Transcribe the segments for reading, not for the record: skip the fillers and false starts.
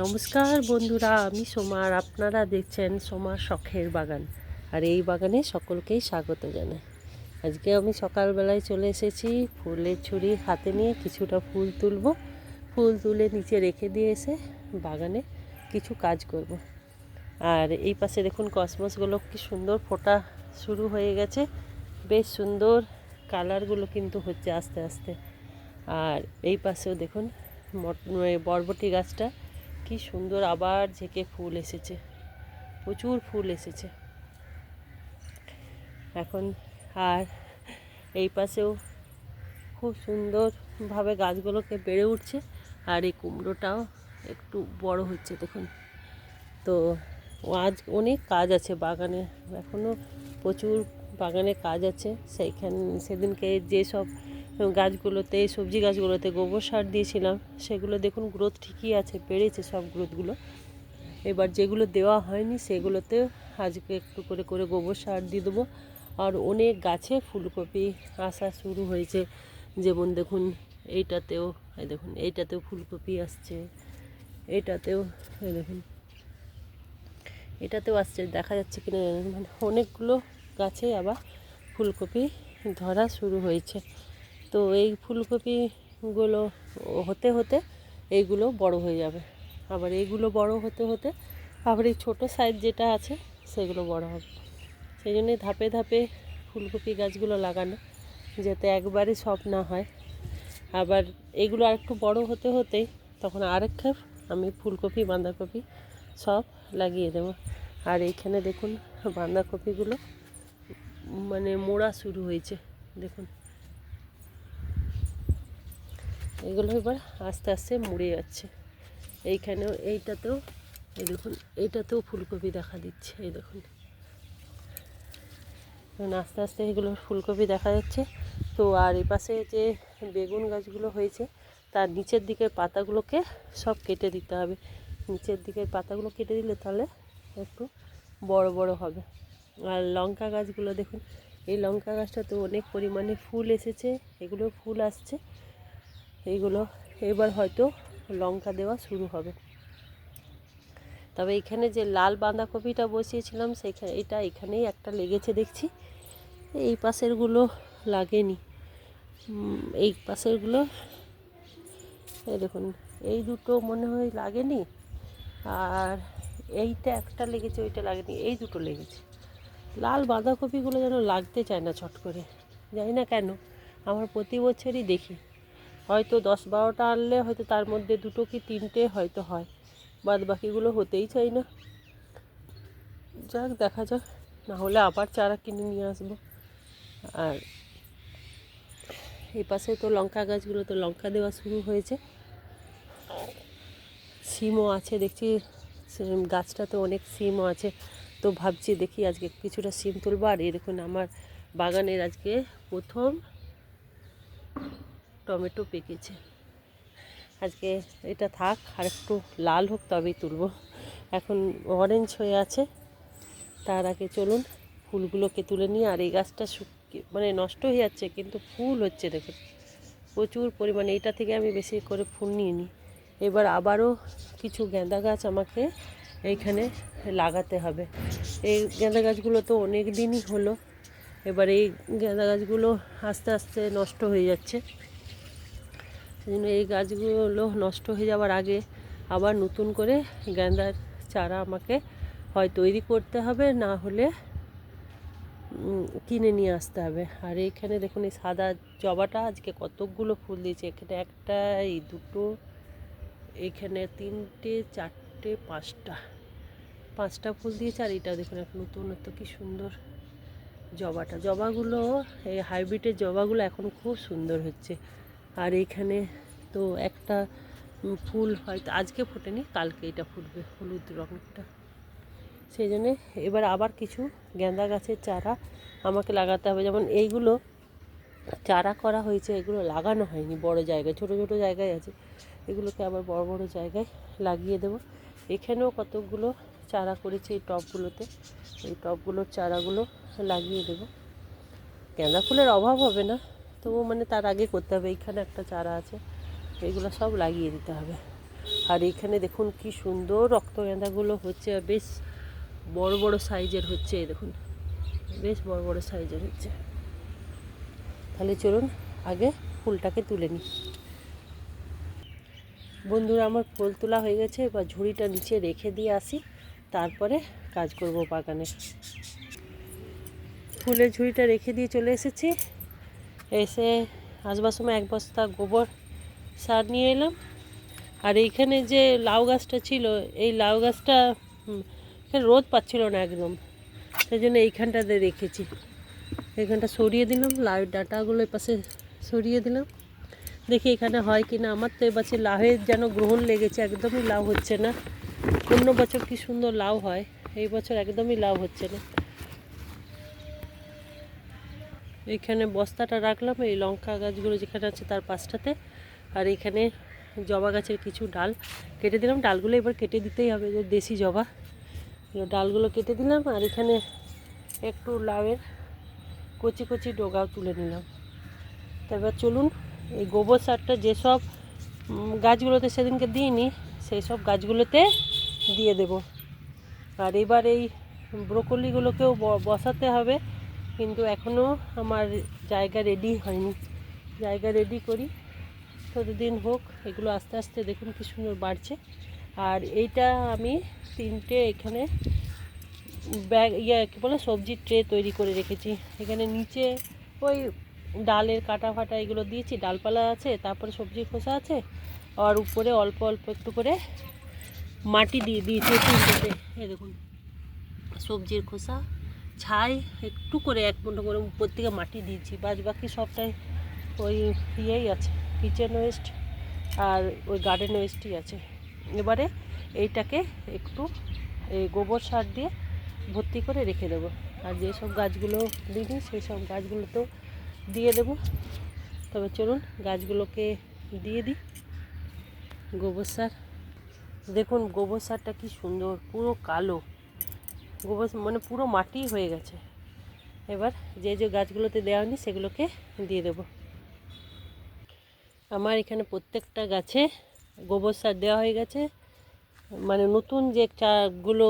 নমস্কার বন্ধুরা, আমি সোমা আর আপনারা দেখছেন সোমার শখের বাগান। আর এই বাগানে সকলকেই স্বাগত জানাই। আজকে আমি সকালবেলায় চলে এসেছি ফুলের ছুরি হাতে নিয়ে কিছুটা ফুল তুলব। ফুল তুলে নিচে রেখে দিয়ে এসে বাগানে কিছু কাজ করব। আর এই পাশে দেখুন কসমসগুলো কি সুন্দর ফোটা শুরু হয়ে গেছে, বেশ সুন্দর কালারগুলো কিন্তু হচ্ছে আস্তে আস্তে। আর এই পাশেও দেখুন বরবটি গাছটা কি সুন্দর আবার ঝেঁকে ফুল এসেছে, প্রচুর ফুল এসেছে এখন। আর এই পাশেও খুব সুন্দরভাবে গাছগুলোকে বেড়ে উঠছে। আর এই কুমড়োটাও একটু বড় হচ্ছে দেখুন। তো আজ অনেক কাজ আছে বাগানে, এখনও প্রচুর বাগানে কাজ আছে। সেদিনকে যেসব গাছগুলোতে, সবজি গাছগুলোতে গোবর সার দিয়েছিলাম, সেগুলো দেখুন গ্রোথ ঠিকই আছে, বেড়েছে সব গ্রোথগুলো। এবার যেগুলো দেওয়া হয়নি সেগুলোতে আজকে একটু করে করে গোবর সার দিয়ে দেবো। আর অনেক গাছে ফুলকপি আসা শুরু হয়েছে, যেমন দেখুন এইটাতেও, এই দেখুন এইটাতেও ফুলকপি আসছে, এইটাতেও এই দেখুন এটাতেও আসছে, দেখা যাচ্ছে কিনা মানে অনেকগুলো গাছে আবার ফুলকপি ধরা শুরু হয়েছে। তো এই ফুলকপিগুলো হতে হতে এইগুলো বড় হয়ে যাবে, আবার এইগুলো বড় হতে হতে আবার এই ছোটো সাইজ যেটা আছে সেগুলো বড় হবে। সেই জন্যে ধাপে ধাপে ফুলকপি গাছগুলো লাগানো, যাতে একবারে সব না হয়। আবার এগুলো আর একটু বড় হতে হতেই তখন আরেক খেপ আমি ফুলকপি বাঁধাকপি সব লাগিয়ে দেবো। আর এইখানে দেখুন বাঁধাকপিগুলো মানে মোড়া শুরু হয়েছে দেখুন, এগুলো এবার আস্তে আস্তে মুড়ে যাচ্ছে। এইখানেও এইটাতেও এই দেখুন, এইটাতেও ফুলকপি দেখা দিচ্ছে, এই দেখুন আস্তে আস্তে এগুলো ফুলকপি দেখা যাচ্ছে। তো আর এই পাশে যে বেগুন গাছগুলো হয়েছে তার নিচের দিকের পাতাগুলোকে সব কেটে দিতে হবে। নিচের দিকের পাতাগুলো কেটে দিলে তাহলে একটু বড় বড় হবে। আর লঙ্কা গাছগুলো দেখুন, এই লঙ্কা গাছটাতে অনেক পরিমাণে ফুল এসেছে, এগুলো ফুল আসছে, এইগুলো এবার হয়তো লঙ্কা দেওয়া শুরু হবে। তবে এখানে যে লাল বাঁধাকপিটা বসিয়েছিলাম সেখানে এখানেই একটা লেগেছে দেখছি, এই পাশেরগুলো লাগেনি। এই পাশেরগুলো এই দেখুন, এই দুটো মনে হয় লাগেনি, আর এইটা একটা লেগেছে, ওইটা লাগেনি, এই দুটো লেগেছে। লাল বাঁধাকপিগুলো যেন লাগতে চায় না চট করে, জানি না কেন। আমার প্রতি বছরই দেখি হয়তো 10-12টা আনলে হয়তো তার মধ্যে 2 কি 3টে হয়তো হয়, বাদ বাকিগুলো হতেই চাই না। যাক, দেখা যাক, না হলে আবার চারা কিনে নিয়ে আসবো। আর এই পাশে তো লঙ্কা গাছগুলো তো লঙ্কা দেওয়া শুরু হয়েছে, সিমও আছে দেখছি, গাছটাতে অনেক সিমও আছে। তো ভাবছি দেখি আজকে কিছুটা সিম তুলবো। আর দেখুন আমার বাগানের আজকে প্রথম টমেটো পেকেছে। আজকে এটা থাক, আর একটু লাল হোক তবেই তুলবো, এখন অরেঞ্জ হয়ে আছে। তার আগে চলুন ফুলগুলোকে তুলে নিই। আর এই গাছটা মানে নষ্ট হয়ে যাচ্ছে, কিন্তু ফুল হচ্ছে দেখুন প্রচুর পরিমাণে। এটা থেকে আমি বেশি করে ফুল নিয়ে নিই। এবার আবারও কিছু গাঁদা গাছ আমাকে এইখানে লাগাতে হবে। এই গাঁদা গাছগুলো তো অনেক দিনই হলো, এবার এই গাঁদা গাছগুলো আস্তে আস্তে নষ্ট হয়ে যাচ্ছে। সেই জন্য এই গাছগুলো নষ্ট হয়ে যাওয়ার আগে আবার নতুন করে গাঁদার চারা আমাকে হয় তৈরি করতে হবে, না হলে কিনে নিয়ে আসতে হবে। আর এইখানে দেখুন এই সাদা জবাটা আজকে কতকগুলো ফুল দিয়েছে, এখানে একটা, এই দুটো, এইখানে 3টে 4টে 5টা ফুল দিয়েছে। আর এটা দেখুন এক নতুনত্ব কি সুন্দর জবাগুলো, এই হাইব্রিডের জবাগুলো এখন খুব সুন্দর হচ্ছে। আর এইখানে তো একটা ফুল হয়তো আজকে ফোটেনি, কালকে এটা ফুটবে, হলুদ রঙটা। সেই জন্যে এবার আবার কিছু গাঁদা গাছের চারা আমাকে লাগাতে হবে। যেমন এইগুলো চারা করা হয়েছে, এগুলো লাগানো হয়নি বড় জায়গায়, ছোট ছোট জায়গায় আছে, এগুলোকে আবার বড় বড় জায়গায় লাগিয়ে দেব। এখানেও কতগুলো চারা করেছি এই টবগুলোতে, এই টবগুলোর চারাগুলো লাগিয়ে দেব। গাঁদা ফুলের অভাব হবে না, তবু মানে তার আগে করতে হবে। এইখানে একটা চারা আছে, এইগুলো সব লাগিয়ে দিতে হবে। আর এখানে দেখুন কি সুন্দর রক্তগেঁদাগুলো হচ্ছে, আর বেশ বড় বড় সাইজের হচ্ছে। এই দেখুন বেশ বড় বড় সাইজের হচ্ছে। তাহলে চলুন আগে ফুলটাকে তুলে নিই। বন্ধুরা, আমার ফুল তোলা হয়ে গেছে, এবার ঝুড়িটা নিচে রেখে দিয়ে আসি, তারপরে কাজ করব বাগানে। ফুলের ঝুড়িটা রেখে দিয়ে চলে এসেছি। এসে আসবার সময় 1 বস্তা গোবর সার নিয়ে এলাম। আর এইখানে যে লাউ গাছটা ছিল, এই লাউ গাছটা রোদ পাচ্ছিল না একদম, সেই জন্য এইখানটাতে রেখেছি। এখানটা সরিয়ে দিলাম, লাউ ডাঁটাগুলো এপাশে সরিয়ে দিলাম। দেখি এখানে হয় কি না। আমার তো এবছর লাউয়ের যেন গ্রহণ লেগেছে, একদমই লাউ হচ্ছে না। অন্য বছর কি সুন্দর লাউ হয়, এই বছর একদমই লাউ হচ্ছে না। এইখানে বস্তাটা রাখলাম এই লঙ্কা গাছগুলো যেখানে আছে তার পাশটাতে। আর এইখানে জবা গাছের কিছু ডাল কেটে দিলাম। ডালগুলো এবার কেটে দিতেই হবে, যে দেশি জবা, ডালগুলো কেটে দিলাম। আর এখানে একটু লাউয়ের কচি কচি ডগাও তুলে নিলাম। তারপর চলুন এই গোবর সারটা যেসব গাছগুলোতে সেদিনকে দিইনি সেই সব গাছগুলোতে দিয়ে দেব। আর এবার এই ব্রোকলিগুলোকেও বসাতে হবে, কিন্তু এখনও আমার জায়গা রেডি হয়নি। জায়গা রেডি করি, ততদিন হোক। এগুলো আস্তে আস্তে দেখুন কি সুন্দর বাড়ছে। আর এইটা আমি 3টে এখানে ব্যাগ কী বলে সবজির ট্রে তৈরি করে রেখেছি। এখানে নিচে ওই ডালের কাটা ফাটা এগুলো দিয়েছি, ডালপালা আছে, তারপরে সবজির খোসা আছে, আর উপরে অল্প অল্প একটু করে মাটি দিয়ে দিয়েছি 3টেতে। এই দেখুন সবজির খোসা, ছাই একটু করে 1 মুঠো করে উপর থেকে মাটি দিয়েছি। বাকি সবটাই ওই ইয়েই আছে, কিচেন ওয়েস্ট আর ওই গার্ডেন ওয়েস্টই আছে। এবারে এইটাকে একটু এই গোবর সার দিয়ে ভর্তি করে রেখে দেবো। আর যেসব গাছগুলো দিইনি সেই সব গাছগুলো তো দিয়ে দেবো। তবে চলুন গাছগুলোকে দিয়ে দিই গোবর সার। দেখুন গোবর সারটা কি সুন্দর, পুরো কালো গোবর, মানে পুরো মাটি হয়ে গেছে। এবার যে যে গাছগুলোতে দেওয়া হয়নি সেগুলোকে দিয়ে দেব। আমার এখানে প্রত্যেকটা গাছে গোবর সার দেওয়া হয়ে গেছে। মানে নতুন যে চাগুলো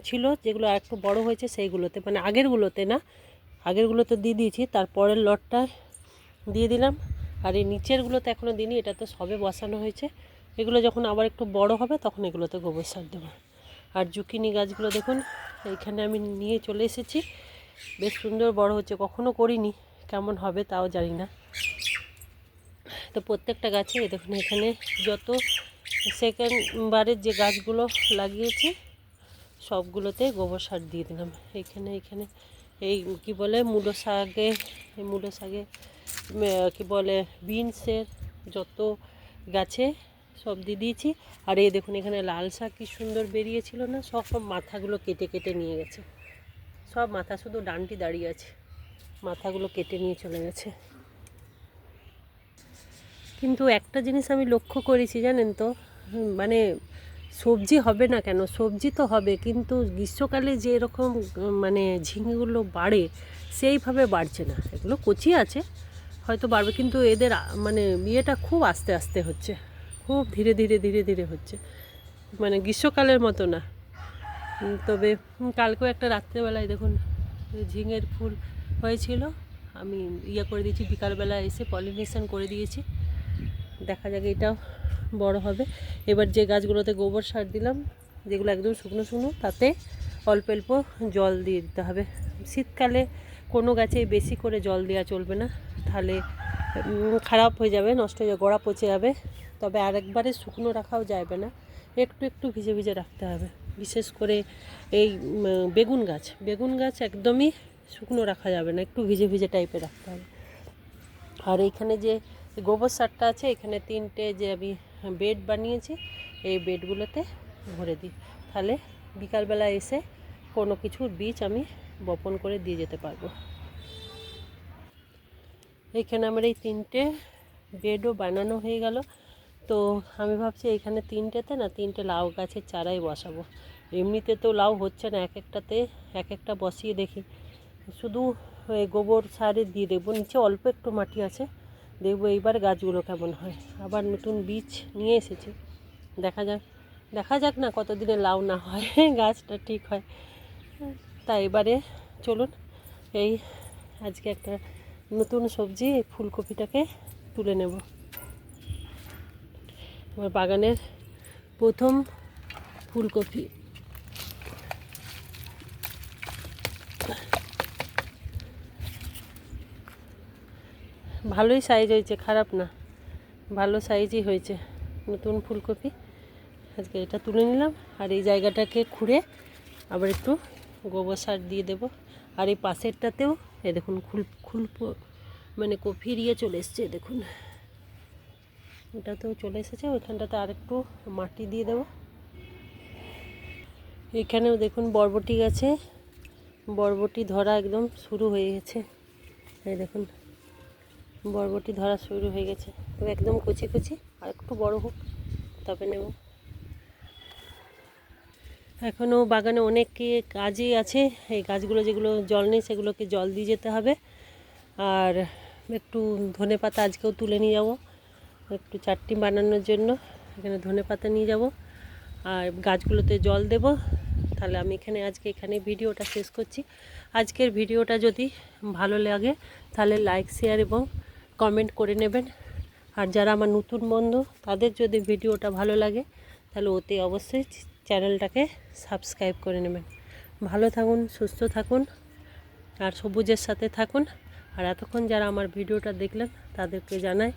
ছিল, যেগুলো আর একটু বড়ো হয়েছে সেইগুলোতে, মানে আগেরগুলোতে না, আগেরগুলোতে দিয়ে দিয়েছি, তারপরের লটটা দিয়ে দিলাম। আর এই নিচেরগুলোতে এখনও দিইনি, এটা তো সবে বসানো হয়েছে। এগুলো যখন আবার একটু বড় হবে তখন এগুলোতে গোবর সার দেবো। আর জুকিনি গাছগুলো দেখুন এইখানে আমি নিয়ে চলে এসেছি, বেশ সুন্দর বড় হচ্ছে। কখনো করিনি, কেমন হবে তাও জানি না। তো প্রত্যেকটা গাছে দেখুন এখানে যত সেকেন্ডবারের যে গাছগুলো লাগিয়েছি সবগুলোতে গোবর সার দিয়ে দিলাম। এখানে এই কি বলে মূলো শাকে কি বলে বিনসের যত গাছে সব দিয়ে দিয়েছি। আর এই দেখুন এখানে লাল শাক কি সুন্দর বেরিয়েছিল না, সব মাথাগুলো কেটে কেটে নিয়ে গেছে। সব মাথা, শুধু ডানটি দাঁড়িয়ে আছে, মাথাগুলো কেটে নিয়ে চলে গেছে। কিন্তু একটা জিনিস আমি লক্ষ্য করেছি জানেন তো, মানে সবজি হবে না কেন, সবজি তো হবে, কিন্তু গ্রীষ্মকালে যে এরকম মানে ঝিঙেগুলো বাড়ে সেইভাবে বাড়ছে না। এগুলো কচি আছে, হয়তো বাড়বে, কিন্তু এদের মানে ইয়েটা খুব আস্তে আস্তে হচ্ছে, খুব ধীরে ধীরে ধীরে ধীরে হচ্ছে, মানে গ্রীষ্মকালের মতো না। তবে কালকেও একটা রাত্রেবেলায় দেখুন ঝিঙের ফুল হয়েছিল, আমি করে দিয়েছি, বিকালবেলা এসে পলিনেশন করে দিয়েছি। দেখা যাক এটাও বড় হবে। এবার যে গাছগুলোতে গোবর সার দিলাম, যেগুলো একদম শুকনো শুকনো, তাতে অল্প অল্প জল দিয়ে দিতে হবে। শীতকালে কোনো গাছে বেশি করে জল দেওয়া চলবে না, তাহলে খারাপ হয়ে যাবে, নষ্ট হয়ে যাবে, গোড়া পচে যাবে। তবে আরেকবারে শুকনো রাখাও যাবে না, একটু একটু ভিজে ভিজে রাখতে হবে। বিশেষ করে এই বেগুন গাছ একদমই শুকনো রাখা যাবে না, একটু ভিজে ভিজে টাইপের রাখতে হবে। আর এইখানে যে গোবর সারটা আছে, এখানে 3টে যে আমি বেড বানিয়েছি, এই বেডগুলোতে ভরে দিই, তাহলে বিকালবেলা এসে কোনো কিছুর বীজ আমি বপন করে দিয়ে যেতে পারবো। এইখানে আমার এই 3টে বেডও বানানো হয়ে গেল। তো আমি ভাবছি এইখানে 3টেতে না 3টে লাউ গাছের চারাই বসাবো। এমনিতে তো লাউ হচ্ছে না, একটাতে এক একটা বসিয়ে দেখি, শুধু গোবর সারে দিয়ে দেবো। নিচে অল্প একটু মাটি আছে, দেখবো এইবার গাছগুলো কেমন হয়। আবার নতুন বীজ নিয়ে এসেছি, দেখা যাক না কতদিনে লাউ না হয়, গাছটা ঠিক হয়। তাই এবারে চলুন এই আজকে একটা নতুন সবজি এই ফুলকপিটাকে তুলে নেব। আমার বাগানের প্রথম ফুলকপি। ভালোই সাইজ হয়েছে, খারাপ না, ভালো সাইজই হয়েছে নতুন ফুলকপি। আজকে এটা তুলে নিলাম, আর এই জায়গাটাকে খুঁড়ে আবার একটু গোবর সার দিয়ে দেব। আর এই পাশেরটাতেও এ দেখুন মানে কপি চলে এসছে, দেখুন এটাতেও চলে এসেছে। ওইখানটাতে আর একটু মাটি দিয়ে দেব। এখানেও দেখুন বরবটি গাছে বরবটি ধরা একদম শুরু হয়ে গেছে। এই দেখুন বরবটি ধরা শুরু হয়ে গেছে, তবে একদম কুচি কুচি, আর একটু বড় হোক তবে নেব। এখনও বাগানে অনেক কাজই আছে। এই গাছগুলো যেগুলো জল নেই সেগুলোকে জল দিয়ে যেতে হবে। আর একটু ধনেপাতা আজকেও তুলে নিয়ে যাব একটু চাটনি বানানোর জন্য। এখানে ধনেপাতা নিয়ে যাব, আর গাছগুলোতে জল দেব। তাহলে আমি এখানে ভিডিওটা শেষ করছি। আজকের ভিডিওটা যদি ভালো লাগে তাহলে লাইক, শেয়ার এবং কমেন্ট করে নেবেন। আর যারা আমার নতুন বন্ধু তাদের যদি ভিডিওটা ভালো লাগে তাহলে ওতে অবশ্যই চ্যানেলটাকে সাবস্ক্রাইব করে নেবেন। ভালো থাকুন, সুস্থ থাকুন, আর সবুজের সাথে থাকুন। আর এতক্ষণ যারা আমার ভিডিওটা দেখলেন তাদেরকে জানাই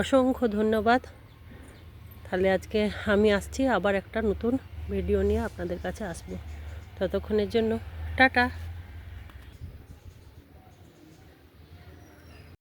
অসংখ্য ধন্যবাদ। তাহলে আজকে আমি আসছি, আবার একটা নতুন ভিডিও নিয়ে আপনাদের কাছে আসবো। ততক্ষণের জন্য টাটা।